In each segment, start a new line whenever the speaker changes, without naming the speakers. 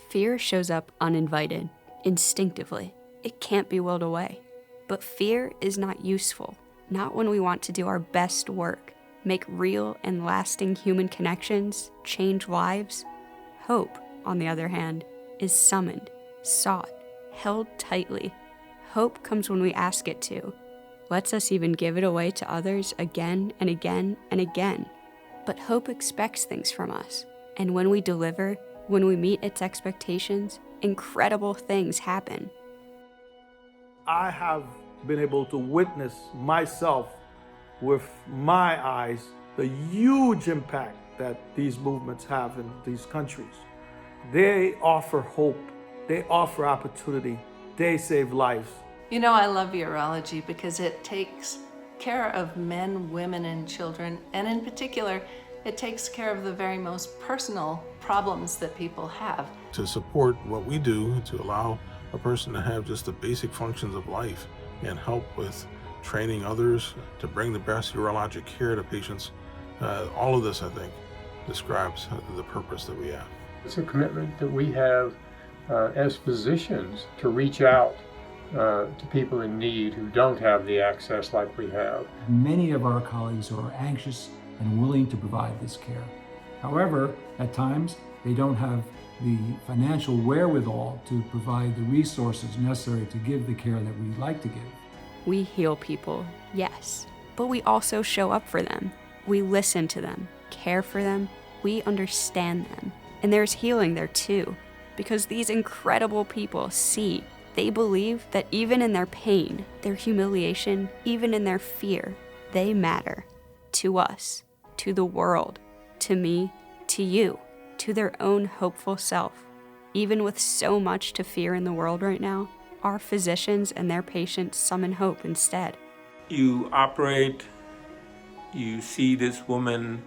Fear shows up uninvited, instinctively. It can't be willed away. But fear is not useful, not when we want to do our best work, make real and lasting human connections, change lives. Hope, on the other hand, is summoned, sought, held tightly. Hope comes when we ask it to, lets us even give it away to others again and again and again. But hope expects things from us, and when we deliver, when we meet its expectations, incredible things happen.
I have been able to witness myself with my eyes the huge impact that these movements have in these countries. They offer hope, they offer opportunity, they save lives.
You know, I love urology because it takes care of men, women, and children, and in particular, it takes care of the very most personal problems that people have.
To support what we do, to allow a person to have just the basic functions of life and help with training others to bring the best urologic care to patients, all of this, I think, describes the purpose that we have.
It's a commitment that we have as physicians to reach out to people in need who don't have the access like we have.
Many of our colleagues are anxious and willing to provide this care. However, at times, they don't have the financial wherewithal to provide the resources necessary to give the care that we'd like to give.
We heal people, yes, but we also show up for them. We listen to them, care for them, we understand them. And there's healing there too, because these incredible people see, they believe that even in their pain, their humiliation, even in their fear, they matter. To us, to the world, to me, to you, to their own hopeful self. Even with so much to fear in the world right now, our physicians and their patients summon hope instead.
You operate, you see this woman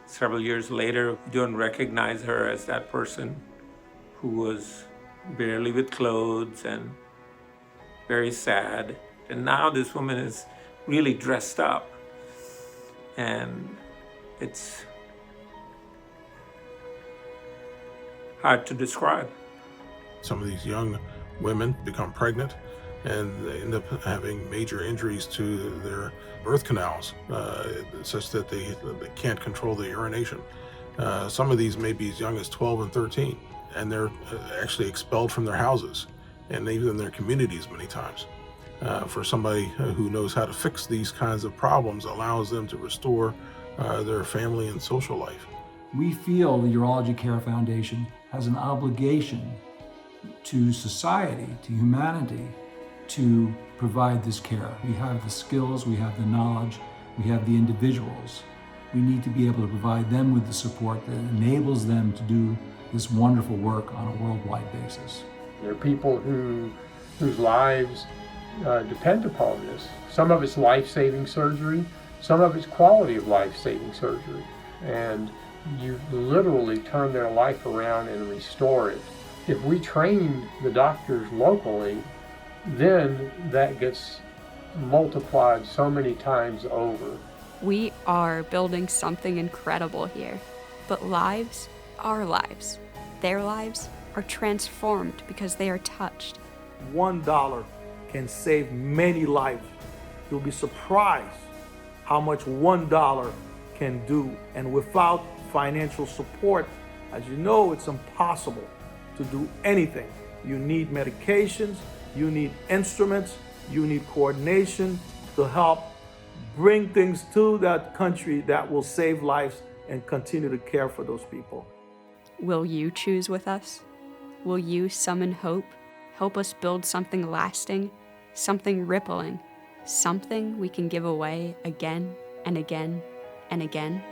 several years later, you don't recognize her as that person who was barely with clothes and very sad. And now this woman is really dressed up. And it's hard to describe.
Some of these young women become pregnant and they end up having major injuries to their birth canals, such that they can't control the urination. Some of these may be as young as 12 and 13, and they're actually expelled from their houses and even their communities many times. For somebody who knows how to fix these kinds of problems, allows them to restore their family and social life.
We feel the Urology Care Foundation has an obligation to society, to humanity, to provide this care. We have the skills, we have the knowledge, we have the individuals. We need to be able to provide them with the support that enables them to do this wonderful work on a worldwide basis.
There are people whose lives depend upon this. Some of it's life-saving surgery, some of it's quality of life-saving surgery. And you literally turn their life around and restore it. If we train the doctors locally, then that gets multiplied so many times over.
We are building something incredible here, but lives, our lives, their lives are transformed because they are touched.
$1 can save many lives. You'll be surprised how much $1 can do. And without financial support, as you know, it's impossible to do anything. You need medications, you need instruments, you need coordination to help bring things to that country that will save lives and continue to care for those people.
Will you choose with us? Will you summon hope? Help us build something lasting, something rippling, something we can give away again and again and again?